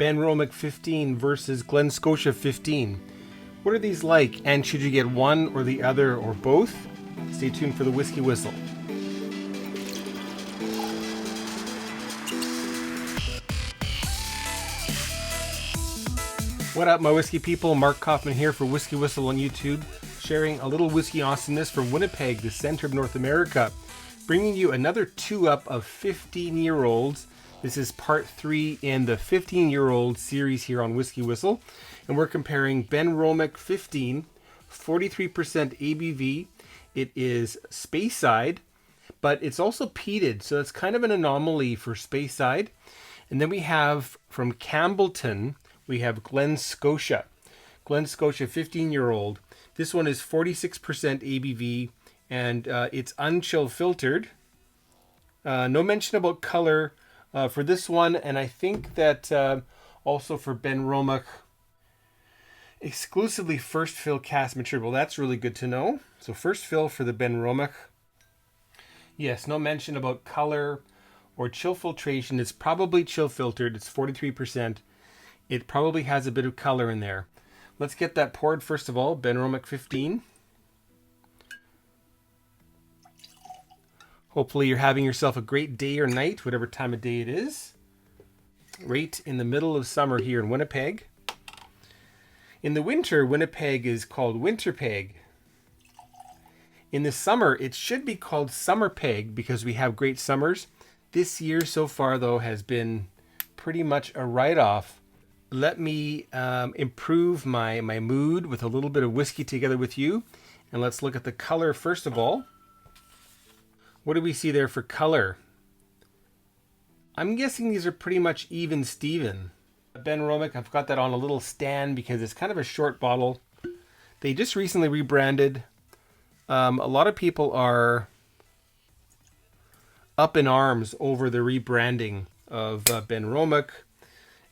Benromach 15 versus Glen Scotia 15. What are these like, and should you get one or the other or both? Stay tuned for the Whisky Whistle. What up, my whiskey people? Mark Kaufman here for Whisky Whistle on YouTube, sharing a little whiskey awesomeness from Winnipeg, the center of North America, bringing you another 2-up of 15-year-olds. This is part 3 in the 15-year-old series here on Whisky Whistle, and we're comparing Benromach 15, 43% ABV. It is Speyside, but it's also peated, so it's kind of an anomaly for Speyside. And then we have from Campbellton, we have Glen Scotia. Glen Scotia 15-year-old. This one is 46% ABV, and it's unchill filtered. No mention about color for this one, and I think that also for Benromach, exclusively first fill cask mature. Well, that's really good to know. So first fill for the Benromach. Yes, no mention about color or chill filtration. It's probably chill filtered. It's 43%. It probably has a bit of color in there. Let's get that poured first of all. Benromach 15. Hopefully you're having yourself a great day or night, whatever time of day it is. Right in the middle of summer here in Winnipeg. In the winter, Winnipeg is called Winterpeg. In the summer, it should be called Summerpeg because we have great summers. This year so far, though, has been pretty much a write-off. Let me improve my mood with a little bit of whiskey together with you. And let's look at the color first of all. What do we see there for color? I'm guessing these are pretty much even Steven. Benromach, I've got that on a little stand because it's kind of a short bottle. They just recently rebranded. A lot of people are up in arms over the rebranding of Benromach,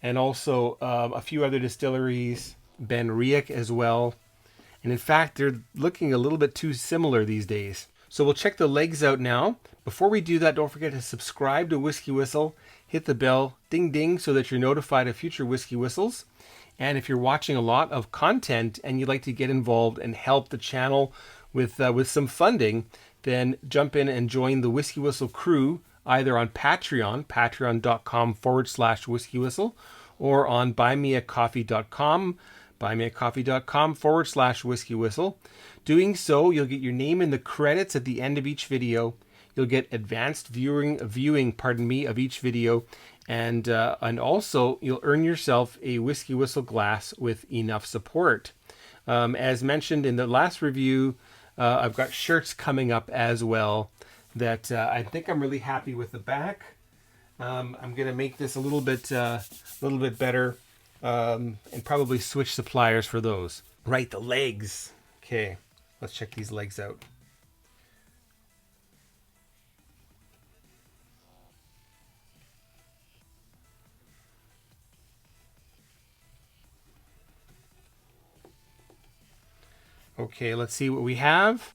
and also a few other distilleries, Benromach as well. And in fact, they're looking a little bit too similar these days. So we'll check the legs out now. Before we do that, don't forget to subscribe to Whisky Whistle. Hit the bell, ding ding, so that you're notified of future Whisky Whistles. And if you're watching a lot of content and you'd like to get involved and help the channel with some funding, then jump in and join the Whisky Whistle crew, either on Patreon, patreon.com/Whisky Whistle, or on buymeacoffee.com, buymeacoffee.com/Whisky Whistle. Doing so, you'll get your name in the credits at the end of each video. You'll get advanced viewing of each video, and also you'll earn yourself a Whisky Whistle glass with enough support. As mentioned in the last review, I've got shirts coming up as well that I think I'm really happy with the back. I'm gonna make this a little bit better, and probably switch suppliers for those. Right, the legs. Okay, let's check these legs out. Okay, let's see what we have.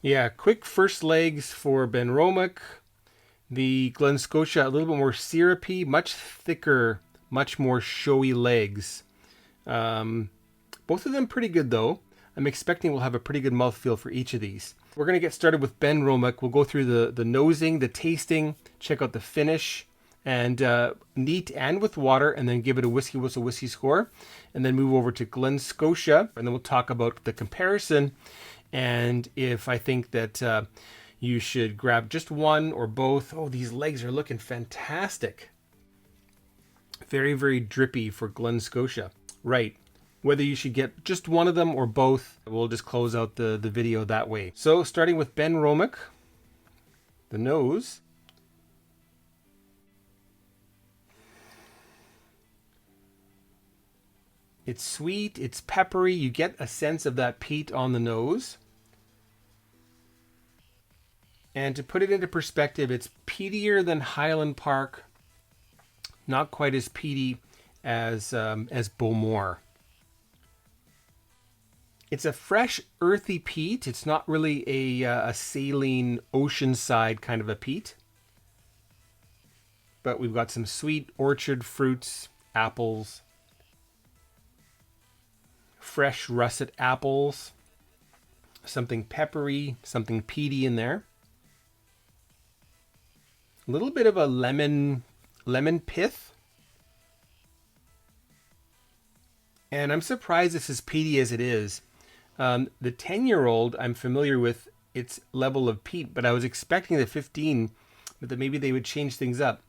Yeah, quick first legs for Benromach. The Glen Scotia, a little bit more syrupy, much thicker, much more showy legs. Both of them pretty good though. I'm expecting we'll have a pretty good mouthfeel for each of these. We're going to get started with Benromach. We'll go through the nosing, the tasting, check out the finish, and neat and with water, and then give it a Whisky Whistle whiskey score, and then move over to Glen Scotia, and then we'll talk about the comparison, and if I think that you should grab just one or both. Oh, these legs are looking fantastic. Very, very drippy for Glen Scotia. Right. Whether you should get just one of them or both, we'll just close out the video that way. So starting with Benromach, the nose. It's sweet, it's peppery, you get a sense of that peat on the nose. And to put it into perspective, it's peatier than Highland Park, not quite as peaty as Bowmore. It's a fresh, earthy peat. It's not really a saline, oceanside kind of a peat. but we've got some sweet orchard fruits, apples, fresh russet apples, something peppery, something peaty in there. A little bit of a lemon pith. And I'm surprised it's as peaty as it is. The 10-year-old, I'm familiar with its level of peat, but I was expecting the 15, that maybe they would change things up.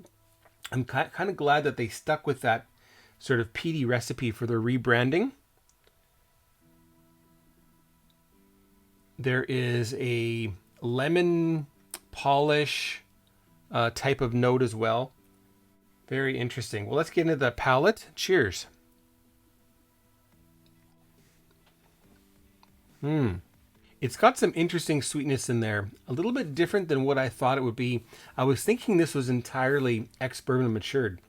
I'm kind of glad that they stuck with that sort of peaty recipe for their rebranding. There is a lemon polish type of note as well. Very interesting. Well, let's get into the palate. Cheers. It's got some interesting sweetness in there. A little bit different than what I thought it would be. I was thinking this was entirely ex-bourbon matured.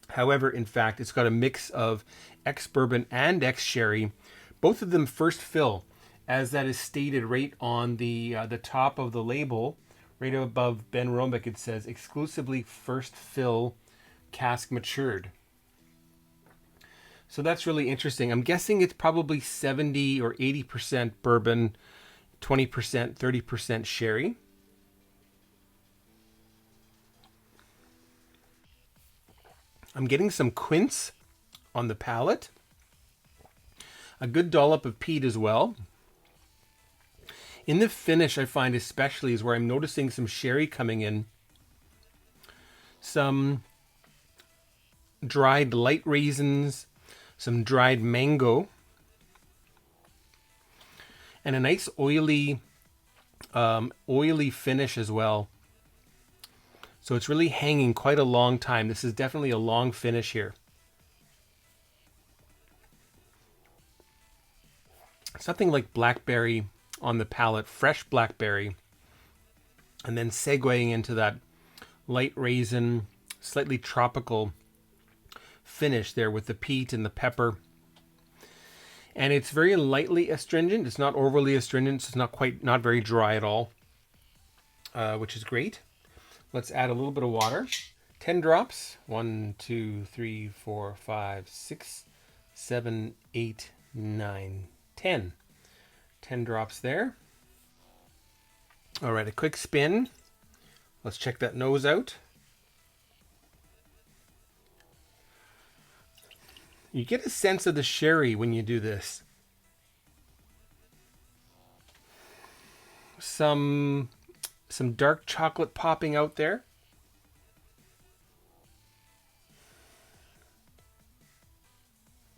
However, in fact, it's got a mix of ex-bourbon and ex-sherry. Both of them first fill, as that is stated right on the top of the label. Right above Benromach, it says exclusively first fill cask matured. So that's really interesting. I'm guessing it's probably 70 or 80% bourbon, 20%, 30% sherry. I'm getting some quince on the palate. A good dollop of peat as well. In the finish, I find especially is where I'm noticing some sherry coming in. Some dried light raisins, some dried mango, and a nice oily finish as well. So it's really hanging quite a long time. This is definitely a long finish here. Something like blackberry on the palate, fresh blackberry, and then segueing into that light raisin, slightly tropical finish there with the peat and the pepper. And it's very lightly astringent. It's not overly astringent. So it's not very dry at all, which is great. Let's add a little bit of water. 10 drops. 1, 2, 3, 4, 5, 6, 7, 8, 9, 10. 10 drops there. All right, a quick spin. Let's check that nose out. You get a sense of the sherry when you do this. Some dark chocolate popping out there.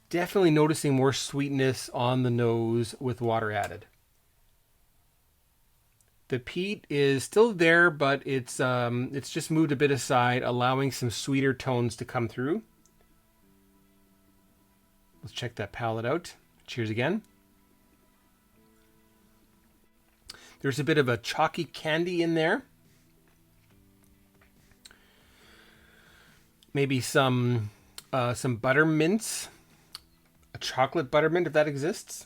Definitely noticing more sweetness on the nose with water added. The peat is still there, but it's just moved a bit aside, allowing some sweeter tones to come through. Let's check that palate out. Cheers again. There's a bit of a chalky candy in there. Maybe some buttermints. A chocolate buttermint, if that exists.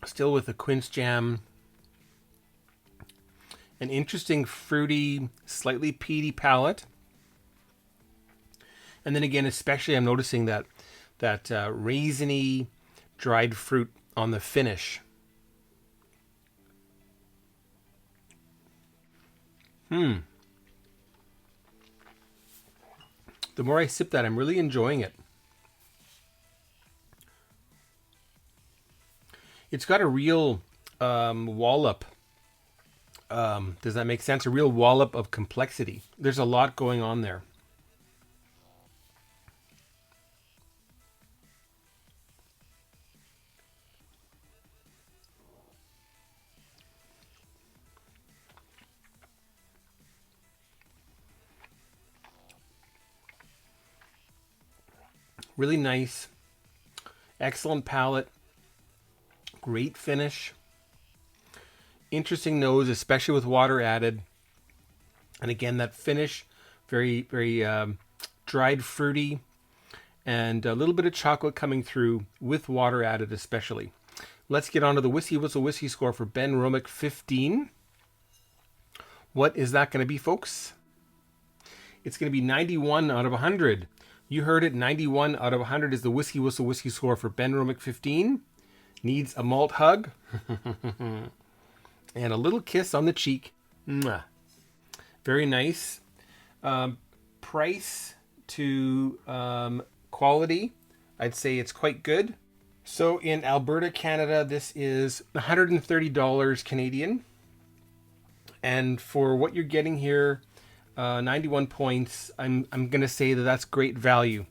Still with the quince jam. An interesting fruity, slightly peaty palate. And then again, especially I'm noticing that raisiny dried fruit on the finish. The more I sip that, I'm really enjoying it. It's got a real wallop. Does that make sense? A real wallop of complexity. There's a lot going on there. Really nice, excellent palate, great finish, interesting nose, especially with water added. And again, that finish, very, very dried fruity, and a little bit of chocolate coming through with water added especially. Let's get on to the Whisky Whistle whiskey score for Benromach 15. What is that going to be, folks? It's going to be 91 out of 100. You heard it, 91 out of 100 is the Whisky Whistle whiskey score for Benromach 15. Needs a malt hug. And a little kiss on the cheek. Mwah. Very nice. Price to quality, I'd say it's quite good. So in Alberta, Canada, this is $130 Canadian. And for what you're getting here, 91 points, I'm going to say that that's great value.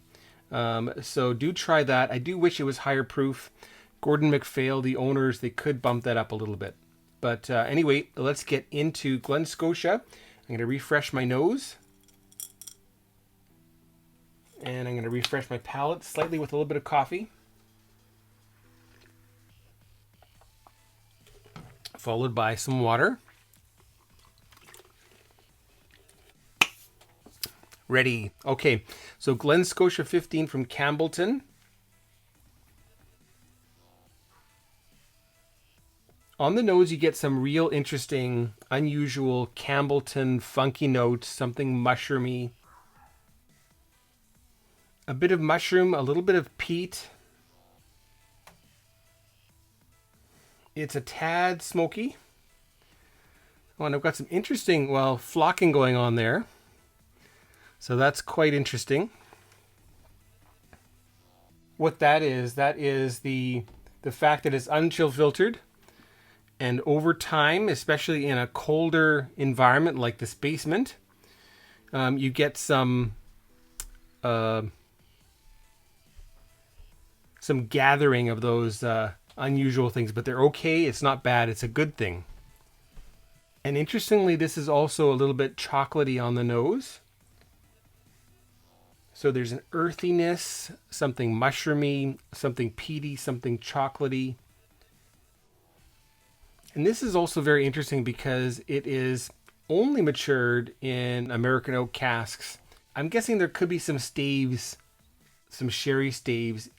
So do try that. I do wish it was higher proof. Gordon MacPhail, the owners, they could bump that up a little bit. But anyway, let's get into Glen Scotia. I'm going to refresh my nose. And I'm going to refresh my palate slightly with a little bit of coffee. Followed by some water. Ready. Okay, so Glen Scotia 15 from Campbellton. On the nose, you get some real interesting, unusual Campbellton funky notes, something mushroomy. A bit of mushroom, a little bit of peat. It's a tad smoky. Oh, and I've got some interesting, well, flocking going on there. So that's quite interesting. What that is the fact that it's unchill filtered. And over time, especially in a colder environment like this basement, you get some gathering of those unusual things, but they're okay. It's not bad. It's a good thing. And interestingly, this is also a little bit chocolatey on the nose. So there's an earthiness, something mushroomy, something peaty, something chocolatey. And this is also very interesting because it is only matured in American oak casks. I'm guessing there could be some staves, some sherry staves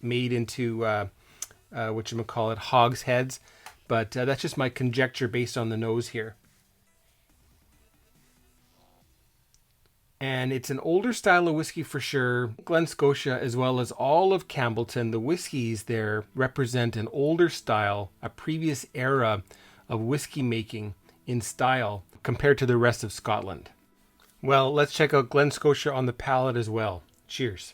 made into whatchamacallit, hogsheads. But that's just my conjecture based on the nose here. And it's an older style of whiskey for sure. Glen Scotia, as well as all of Campbellton, the whiskeys there represent an older style, a previous era of whiskey making in style compared to the rest of Scotland. Well, let's check out Glen Scotia on the palate as well. Cheers.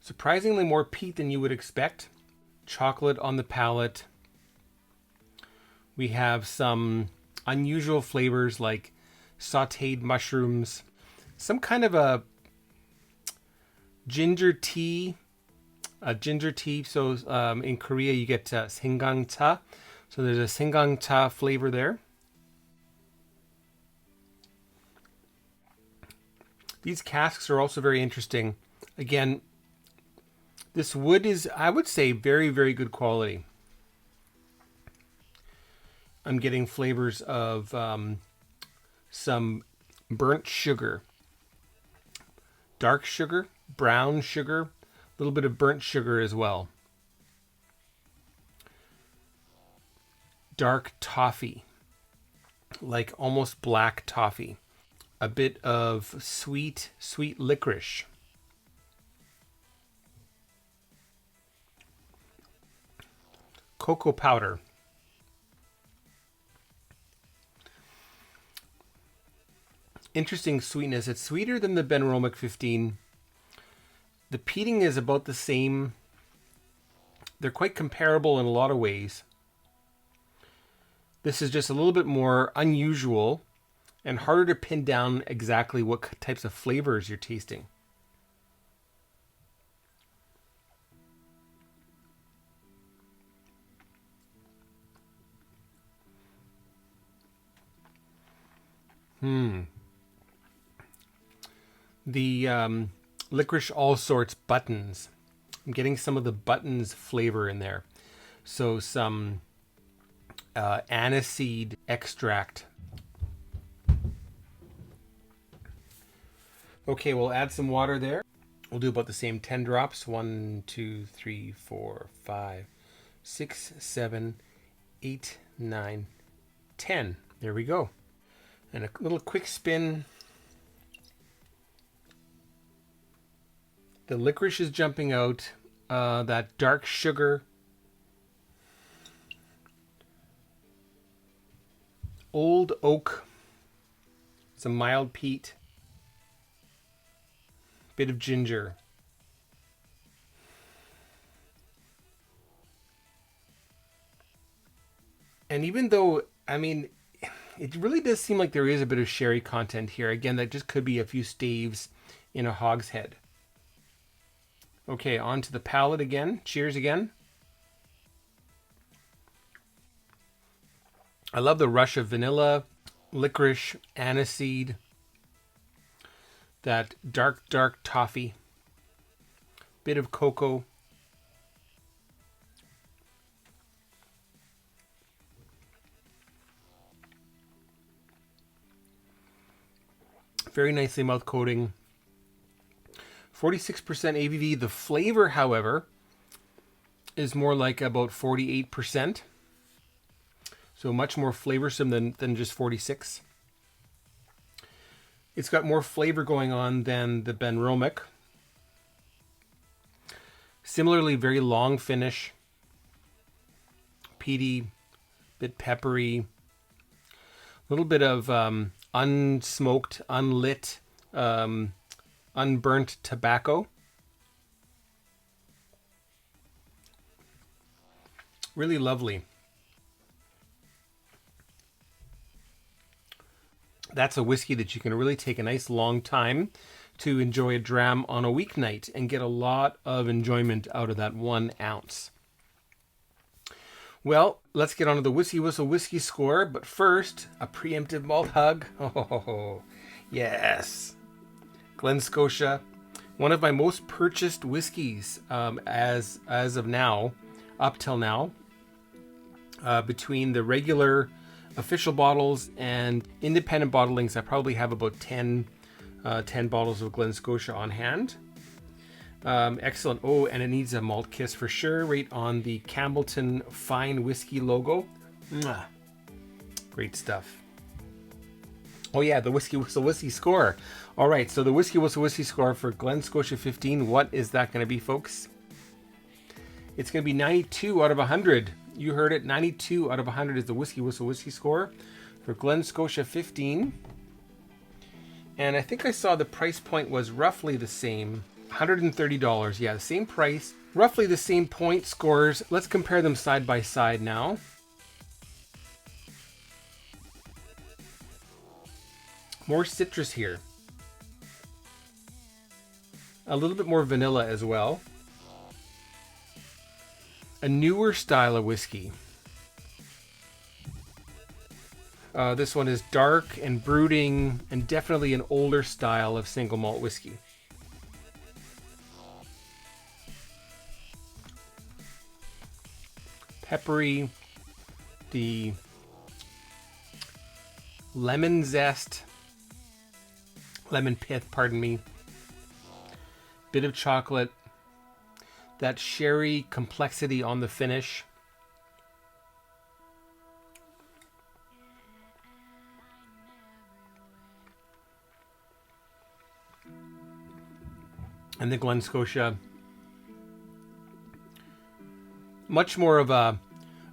Surprisingly more peat than you would expect. Chocolate on the palate. We have some unusual flavors like sauteed mushrooms, some kind of a ginger tea. So in Korea you get senggang cha. So there's a senggang cha flavor there. These casks are also very interesting. Again, this wood is, I would say, very, very good quality. I'm getting flavors of some burnt sugar, dark sugar, brown sugar, a little bit of burnt sugar as well. Dark toffee, like almost black toffee. A bit of sweet licorice. Cocoa powder. Interesting sweetness. It's sweeter than the Benromach 15. The peating is about the same. They're quite comparable in a lot of ways. This is just a little bit more unusual and harder to pin down exactly what types of flavors you're tasting. The licorice all sorts buttons. I'm getting some of the buttons flavor in there. So some aniseed extract. Okay, we'll add some water there. We'll do about the same 10 drops. 1, 2, 3, 4, 5, 6, 7, 8, 9, 10. There we go. And a little quick spin. The licorice is jumping out. That dark sugar. Old oak. Some mild peat. Bit of ginger. And even though, I mean, it really does seem like there is a bit of sherry content here. Again, that just could be a few staves in a hogshead. Okay, on to the palate again. Cheers again. I love the rush of vanilla, licorice, aniseed, that dark toffee, bit of cocoa. Very nicely mouth coating. 46% ABV. The flavor, however, is more like about 48%. So much more flavorsome than just 46. It's got more flavor going on than the Benromach. Similarly, very long finish. Peaty, bit peppery. A little bit of unsmoked, unlit, unburnt tobacco. Really lovely. That's a whiskey that you can really take a nice long time to enjoy a dram on a weeknight and get a lot of enjoyment out of that 1 ounce. Well, let's get on to the Whisky Whistle whiskey score, but first, a preemptive malt hug. Oh, yes. Glen Scotia, one of my most purchased whiskeys as of now, up till now, between the regular official bottles and independent bottlings. I probably have about 10 bottles of Glen Scotia on hand. Excellent. Oh, and it needs a malt kiss for sure, right on the Campbellton Fine Whiskey logo. Mwah. Great stuff. Oh yeah, the Whisky Whistle whiskey score. All right, so the Whisky Whistle whiskey score for Glen Scotia 15, what is that going to be, folks? It's going to be 92 out of 100. You heard it, 92 out of 100 is the Whisky Whistle whiskey score for Glen Scotia 15. And I think I saw the price point was roughly the same, $130. Yeah, the same price, roughly the same point scores. Let's compare them side by side now. More citrus here. A little bit more vanilla as well. A newer style of whiskey. This one is dark and brooding and definitely an older style of single malt whiskey. Peppery, the lemon zest, lemon pith, pardon me, bit of chocolate, that sherry complexity on the finish. And the Glen Scotia, much more of a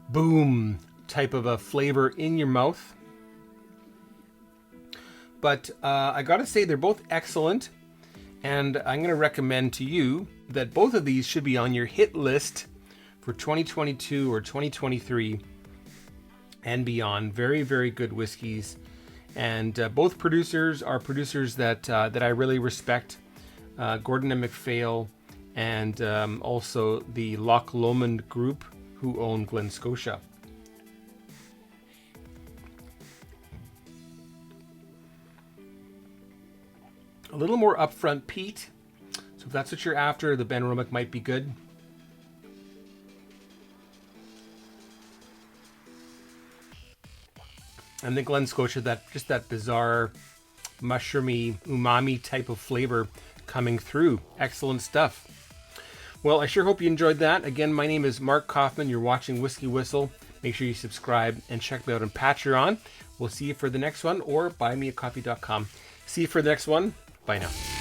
boom type of a flavor in your mouth. But I gotta say, they're both excellent. And I'm going to recommend to you that both of these should be on your hit list for 2022 or 2023 and beyond. Very, very good whiskeys. And both producers are producers that I really respect. Gordon and MacPhail, and also the Loch Lomond Group, who own Glen Scotia. A little more upfront peat. So if that's what you're after, the Benromach might be good. And the Glen Scotia, that bizarre mushroomy umami type of flavor coming through. Excellent stuff. Well, I sure hope you enjoyed that. Again, my name is Mark Kaufman. You're watching Whisky Whistle. Make sure you subscribe and check me out on Patreon. We'll see you for the next one, or buymeacoffee.com. See you for the next one. Bye now.